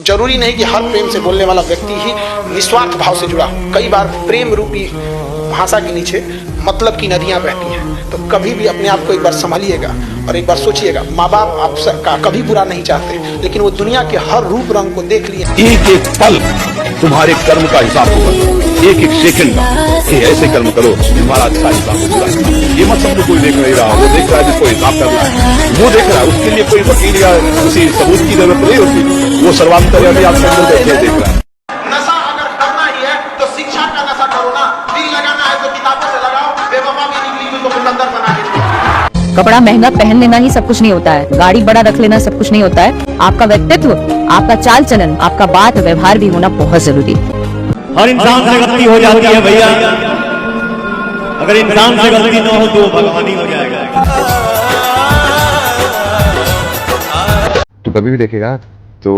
जरूरी नहीं कि हर प्रेम से बोलने वाला व्यक्ति ही निस्वार्थ भाव से जुड़ा हो। कई बार प्रेम रूपी भाषा के नीचे मतलब की नदियां बहती हैं। तो कभी भी अपने आप को एक बार संभालिएगा और एक बार सोचिएगा, माँ बाप आपका कभी बुरा नहीं चाहते, लेकिन वो दुनिया के हर रूप रंग को देख लिए। एक एक पल तुम्हारे कर्म का हिसाब होगा, एक एक सेकंड का ऐसे कर्म करो तुम्हारा अच्छा हिसाब होगा। ये मत समझो कोई देख नहीं रहा, वो देख रहा है जिसको हिसाब कर रहा है, वो देख रहा है, उसके लिए कोई वकील या किसी सबूत की जरूरत नहीं होती। वो सर्वांतर्यामी आपके अंदर बैठे देख रहा है। नशा अगर करना ही है तो शिक्षा का नशा करो ना। दिल लगाना है तो किताबों से लगाओ, बेवफा भी निकली तो बुलंदर बना के दो। कपड़ा महंगा पहन लेना ही सब कुछ नहीं होता है, गाड़ी बड़ा रख लेना सब कुछ नहीं होता है। आपका व्यक्तित्व, आपका चाल चलन, आपका बात व्यवहार भी होना बहुत जरूरी है। हर इंसान से गलती हो जाती है भैया, अगर इंसान से गलती न हो तो भगवान ही हो जाएगा। तो कभी भी देखेगा तो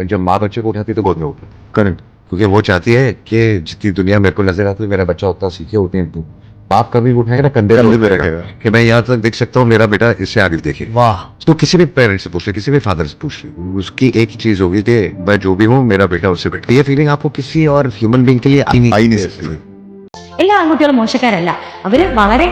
जब माँ बच्चे को उठाती है तो गोद में उठे, करेक्ट, क्योंकि वो चाहती है कि जितनी दुनिया मेरे को नजर आती है मेरा बच्चा उतना सीखे, उतनी बाप कभी उठाएगा ना कंधे पे रखेगा कि मैं यहाँ तक देख सकता हूँ, मेरा बेटा इससे आगे देखे। वाह। तो किसी भी पेरेंट्स से पूछ ले, किसी भी फादर से पूछ ले, उसकी एक ही चीज होगी कि मैं जो भी हूँ मेरा बेटा उससे बेटा। ये फीलिंग आपको किसी और ह्यूमन बीइंग के लिए आई नहीं सकती। എല്ലാ ആൺകുട്ടികളും മോശക്കാരല്ല, അവര് വളരെ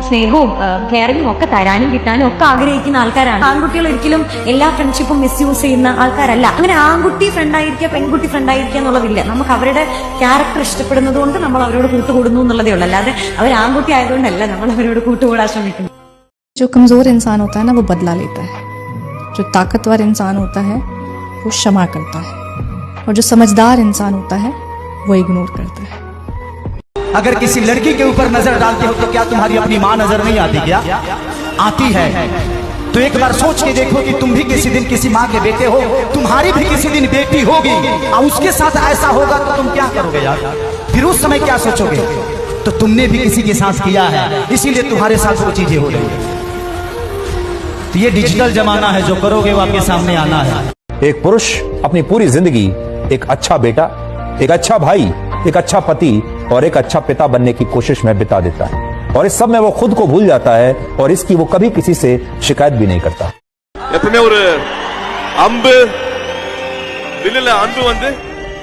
സ്നേഹവും കെയറിങ്ങും ഒക്കെ തരാനും കിട്ടാനും ഒക്കെ ആഗ്രഹിക്കുന്ന ആൾക്കാരാണ്. ആൺകുട്ടികൾ ഒരിക്കലും എല്ലാ ഫ്രണ്ട്ഷിപ്പും മിസ്യൂസ് ചെയ്യുന്ന ആൾക്കാരല്ല. അങ്ങനെ ആൺകുട്ടി ഫ്രണ്ടായിരിക്കുക പെൺകുട്ടി ഫ്രണ്ടായിരിക്കുക എന്നുള്ളതില്ല. നമുക്ക് അവരുടെ ക്യാരക്ടർ ഇഷ്ടപ്പെടുന്നത് കൊണ്ട് നമ്മൾ അവരോട് കൂട്ടുകൂടുന്നു എന്നുള്ളതേ ഉള്ളൂ, അല്ലാതെ അവർ ആൺകുട്ടി ആയതുകൊണ്ടല്ല നമ്മൾ അവരോട് കൂട്ടുകൂടാൻ ശ്രമിക്കുന്നത്. जो कमजोर इंसान होता है ना वो बदला लेता है, जो ताकतवर इंसान होता है वो क्षमा करता है, और जो समझदार इंसान होता है वो इग्नोर करता है। अगर किसी लड़की के ऊपर नजर डालते हो तो क्या तुम्हारी अपनी माँ नजर नहीं आती? क्या आती है? तो एक बार सोच के देखो कि तुम भी किसी दिन किसी माँ के बेटे हो, तुम्हारी भी किसी दिन बेटी होगी और उसके साथ ऐसा होगा तो तुम क्या करोगे यार? फिर उस समय क्या सोचोगे? तो तुमने भी किसी के साथ किया है, इसीलिए तुम्हारे साथ वो चीजें हो रही है। तो ये डिजिटल जमाना है, जो करोगे वो आपके सामने आना है। एक पुरुष अपनी पूरी जिंदगी एक अच्छा बेटा, एक अच्छा भाई, एक अच्छा पति और एक अच्छा पिता बनने की कोशिश में बिता देता है, और इस सब में वो खुद को भूल जाता है और इसकी वो कभी किसी से शिकायत भी नहीं करता। எப்பவுமே ஒரு அம்பு வில்லுல அம்பு வந்து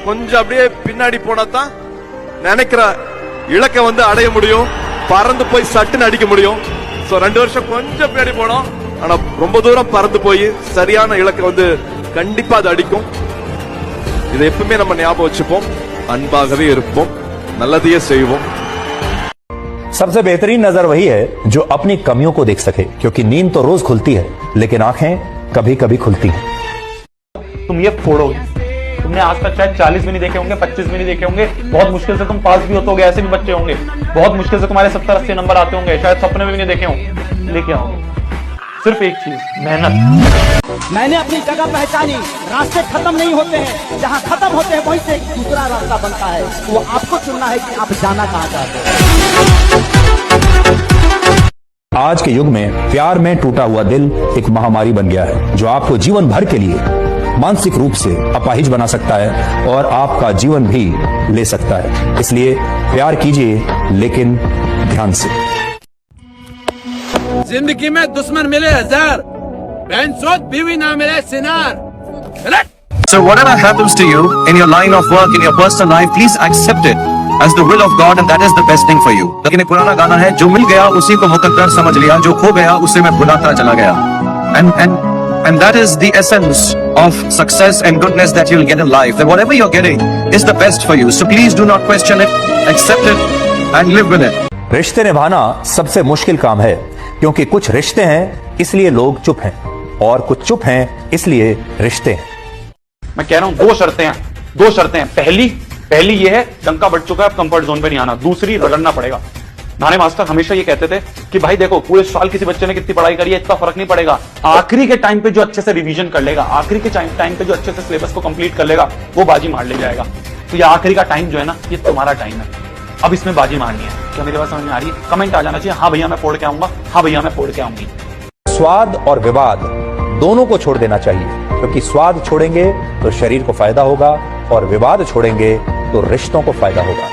கொஞ்சம் அப்படியே பின்னாடி போனா தான் நினைக்கிற இலக்கை வந்து அடைய முடியும், பறந்து போய் சட்டுன்னு அடிக்க முடியும். சோ 2 வருஷம் கொஞ்சம் பின்னாடி போனோம், ஆனா ரொம்ப தூரம் பறந்து போய் சரியான இலக்கை வந்து கண்டிப்பா அது அடிக்கும். இதை எப்பவுமே நம்ம ஞாபகம் வச்சுப்போம், அன்பாகவே இருப்போம், நல்லதையே செய்வோம். सबसे बेहतरीन नजर वही है जो अपनी कमियों को देख सके, क्योंकि नींद तो रोज खुलती है लेकिन आंखें कभी कभी खुलती हैं। तुम ये फोड़ोगे, तुमने आज तक शायद 40 भी नहीं देखे होंगे, 25 भी नहीं देखे होंगे, बहुत मुश्किल से तुम पास भी होते होगे, ऐसे भी बच्चे होंगे, बहुत मुश्किल से तुम्हारे 70-80 नंबर आते होंगे, शायद सपने में भी नहीं देखे होंगे, लेके आओगे सिर्फ एक चीज, मेहनत। मैंने अपनी जगह पहचानी, रास्ते खत्म नहीं होते हैं, जहाँ खत्म होते हैं वहीं से दूसरा रास्ता बनता है। वो आपको चुनना है कि आप जाना कहाँ चाहते हैं। आज के युग में प्यार में टूटा हुआ दिल एक महामारी बन गया है, जो आपको जीवन भर के लिए मानसिक रूप से अपाहिज बना सकता है और आपका जीवन भी ले सकता है। इसलिए प्यार कीजिए, लेकिन ध्यान से। जिंदगी में दुश्मन मिले 1000, बेंचोद बीवी ना मिले सिनार। So whatever happens to you in your line of work, in your personal life, please accept it as the will of God, and that is the best thing for you. लेकिन एक पुराना गाना है, जो मिल गया उसी को मुकद्दर समझ लिया, जो खो गया उसे मैं भुलाता चला गया. And that is the essence of success and goodness that you'll get in life. That whatever you're getting is the best for you. So please do not question it, accept it and live with it. रिश्ते निभाना सबसे मुश्किल काम है, क्योंकि कुछ रिश्ते हैं इसलिए लोग चुप हैं और कुछ चुप हैं इसलिए रिश्ते हैं। मैं कह रहा हूं दो शर्तें हैं। पहली ये है, डंका बढ़ चुका है, अब कंफर्ट जोन पे नहीं आना। दूसरी, रगड़ना पड़ेगा। नाने मास्टर हमेशा ये कहते थे कि भाई देखो, पूरे साल किसी बच्चे ने कितनी पढ़ाई करी है इतना फर्क नहीं पड़ेगा, आखिरी के टाइम पे जो अच्छे से रिवीजन कर लेगा, आखिरी के टाइम पे जो अच्छे से सिलेबस को कंप्लीट कर लेगा, वो बाजी मार ले जाएगा। तो ये आखिरी का टाइम जो है ना, ये तुम्हारा टाइम है, अब इसमें बाजी मारनी है। क्या मेरी बात समझ में आ रही है? कमेंट आ जाना चाहिए, हाँ भैया मैं फोड़ के आऊंगा, हाँ भैया मैं फोड़ के आऊंगी। स्वाद और विवाद दोनों को छोड़ देना चाहिए, क्योंकि स्वाद छोड़ेंगे तो शरीर को फायदा होगा और विवाद छोड़ेंगे तो रिश्तों को फायदा होगा।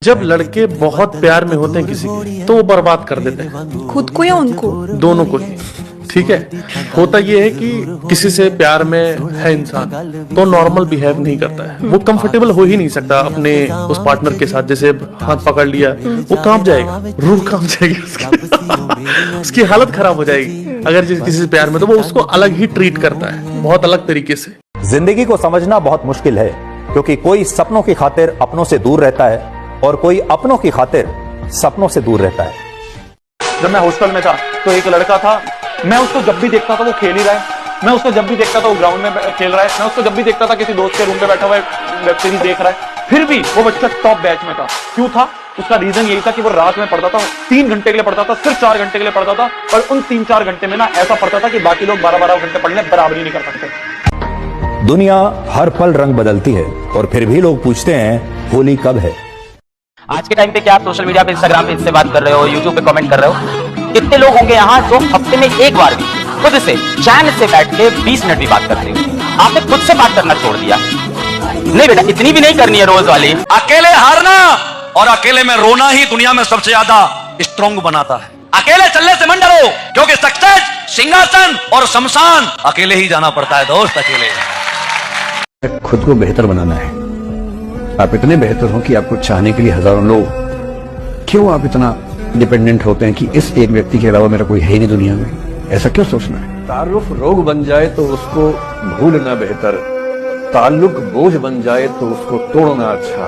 जब लड़के बहुत प्यार में होते हैं किसी के, तो वो बर्बाद कर देते हैं, खुद को या उनको, दोनों को ही। ठीक है। होता ये है कि किसी से प्यार में है इंसान तो नॉर्मल बिहेव नहीं करता है, वो कंफर्टेबल हो ही नहीं सकता अपने उस पार्टनर के साथ। जैसे हाथ पकड़ लिया वो कांप जाएगा, रूह कांप जाएगी उसकी उसकी हालत खराब हो जाएगी। अगर किसी से प्यार में तो वो उसको अलग ही ट्रीट करता है, बहुत अलग तरीके से। जिंदगी को समझना बहुत मुश्किल है, क्योंकि कोई सपनों की खातिर अपनों से दूर रहता है और कोई अपनों की खातिर सपनों से दूर रहता है। जब मैं हॉस्टल में था तो एक लड़का था, मैं उसको जब भी देखता था वो खेल ही रहा है, मैं उसको जब भी देखता था वो ग्राउंड में खेल रहा है, मैं उसको जब भी देखता था किसी दोस्त के रूम पे बैठा हुआ वेब सीरीज देख रहा है, फिर भी वो बच्चा टॉप बैच में था। क्यों था? उसका रीजन यही था कि वो रात में पढ़ता था, 3 घंटे के लिए पढ़ता था, सिर्फ 4 घंटे के लिए पढ़ता था, और उन 3-4 घंटे में ना ऐसा पढ़ता था कि बाकी लोग 12-12 घंटे पढ़ने बराबरी नहीं कर सकते। दुनिया हर पल रंग बदलती है और फिर भी लोग पूछते हैं होली कब है। आज के टाइम पे क्या आप सोशल मीडिया पे, इंस्टाग्राम पे इससे बात कर रहे हो, यूट्यूब पे कमेंट कर रहे हो? कितने लोग होंगे यहाँ जो हफ्ते में एक बार भी खुद से चैन से बैठ के 20 मिनट भी बात करते हैं? आपने खुद से बात करना छोड़ दिया। नहीं बेटा, इतनी भी नहीं करनी है रोज वाली। अकेले हारना और अकेले में रोना ही दुनिया में सबसे ज्यादा स्ट्रॉन्ग बनाता है। अकेले चलने से मत डरो, क्योंकि सक्सेस, सिंहासन और शमशान अकेले ही जाना पड़ता है दोस्त, अकेले। खुद को बेहतर बनाना है। आप इतने बेहतर हो कि आपको चाहने के लिए हजारों लोग, क्यों आप इतना डिपेंडेंट होते हैं कि इस एक व्यक्ति के अलावा मेरा कोई है ही नहीं दुनिया में? ऐसा क्यों सोचना है? तारुफ रोग बन जाए तो उसको भूलना बेहतर, ताल्लुक बोझ बन जाए तो उसको तोड़ना अच्छा,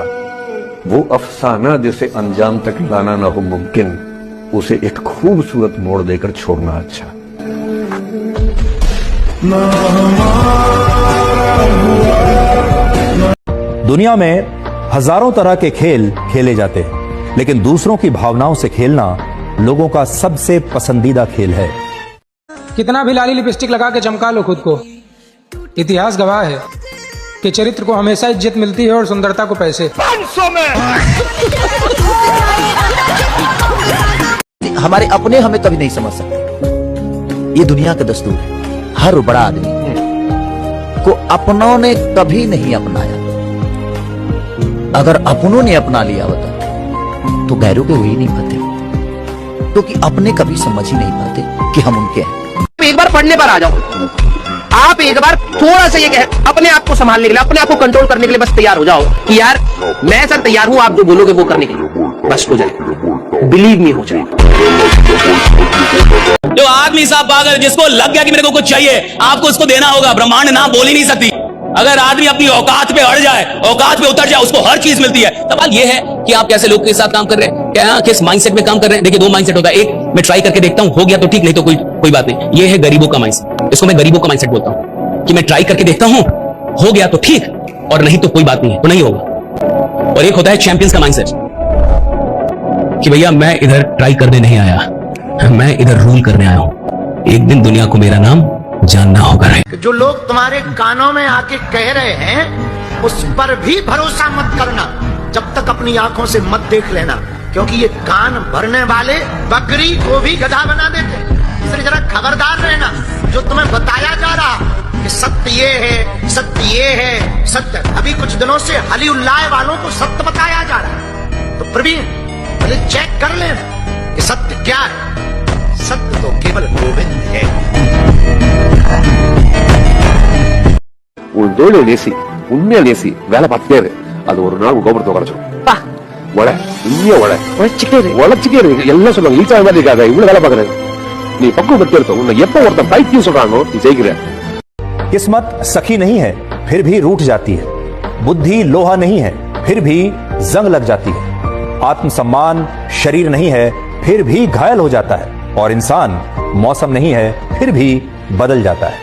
वो अफसाना जिसे अंजाम तक लाना ना हो मुमकिन, उसे एक खूबसूरत मोड़ देकर छोड़ना अच्छा। दुनिया में हजारों तरह के खेल खेले जाते हैं, लेकिन दूसरों की भावनाओं से खेलना लोगों का सबसे पसंदीदा खेल है। कितना भी लाली लिपस्टिक लगा के चमका लो खुद को, इतिहास गवाह है कि चरित्र को हमेशा इज्जत मिलती है और सुंदरता को पैसे। 500 में हमारे अपने हमें कभी नहीं समझ सकते, ये दुनिया का दस्तूर है। हर बड़ा आदमी को अपनों ने कभी नहीं अपनाया, अगर अपनों ने अपना लिया होता तो गैरों के हो ही नहीं पाते, क्योंकि अपने कभी समझ ही नहीं पाते कि हम उनके हैं। एक बार पढ़ने पर आ जाओ, आप एक बार थोड़ा सा ये कह अपने आप को संभालने के लिए, अपने आप को कंट्रोल करने के लिए बस तैयार हो जाओ कि यार मैं सर तैयार हूं, आप जो बोलोगे वो करने के लिए, बस हो जाए, बिलीव मी हो जाए। जो आदमी साहब पागल जिसको लग गया कि मेरे को कुछ चाहिए, आपको उसको देना होगा। ब्रह्मांड ना बोल ही नहीं सकती। अगर आदमी अपनी औकात पे अड़ जाए, औकात पे उतर जाए, उसको हर चीज मिलती है। सवाल ये है कि आप कैसे लोग के साथ काम कर रहे हैं, क्या किस माइंडसेट में काम कर रहे हैं। देखिए 2 माइंडसेट होता है, एक मैं ट्राई करके देखता हूं, हो गया तो ठीक, नहीं तो कोई बात नहीं। ये है गरीबों का माइंडसेट, इसको मैं गरीबों का माइंडसेट बोलता हूं कि मैं ट्राई करके देखता हूं, हो गया तो ठीक, और नहीं तो कोई बात नहीं है, तो नहीं होगा। और एक होता है चैंपियंस का माइंडसेट कि भैया मैं इधर ट्राई करने नहीं आया, मैं इधर रूल करने आया हूं, एक दिन दुनिया को मेरा नाम जानना होगा। जो लोग तुम्हारे कानों में आके कह रहे हैं उस पर भी भरोसा मत करना, जब तक अपनी आंखों से मत देख लेना, क्योंकि ये कान भरने वाले बकरी को भी गधा बना देते। इसलिए जरा खबरदार रहना, जो तुम्हें बताया जा रहा कि सत्य ये है, सत्य ये है, सत्य, अभी कुछ दिनों से हली उल्लाह वालों को सत्य बताया जा रहा है, तो प्रवीण पहले चेक कर लेना कि सत्य क्या है। सत्य तो केवल गोविंद है। உன்னோட நேசி உண்மையா நேசி வேலை பார்த்துட்டே இரு, அது ஒரு நாள் உன் கோபுரத்தை உடைச்சிடும். உழைச்சிட்டே இருக்கு, எல்லாம் சொல்லுவாங்க ஈச்சா மாதிரி இருக்காத, இவ்வளவு வேலை பாக்குறேன், நீ பக்குவம் பெற்று இருக்க, உன்னை எப்ப ஒருத்தன் பைத்தியம் சொல்றானோ நீ ஜெயிக்கிற। किस्मत सखी नहीं है फिर भी रूठ जाती है, बुद्धि लोहा नहीं है फिर भी जंग लग जाती है, आत्मसम्मान शरीर नहीं है फिर भी घायल हो जाता है, और इंसान मौसम नहीं है फिर भी बदल जाता है।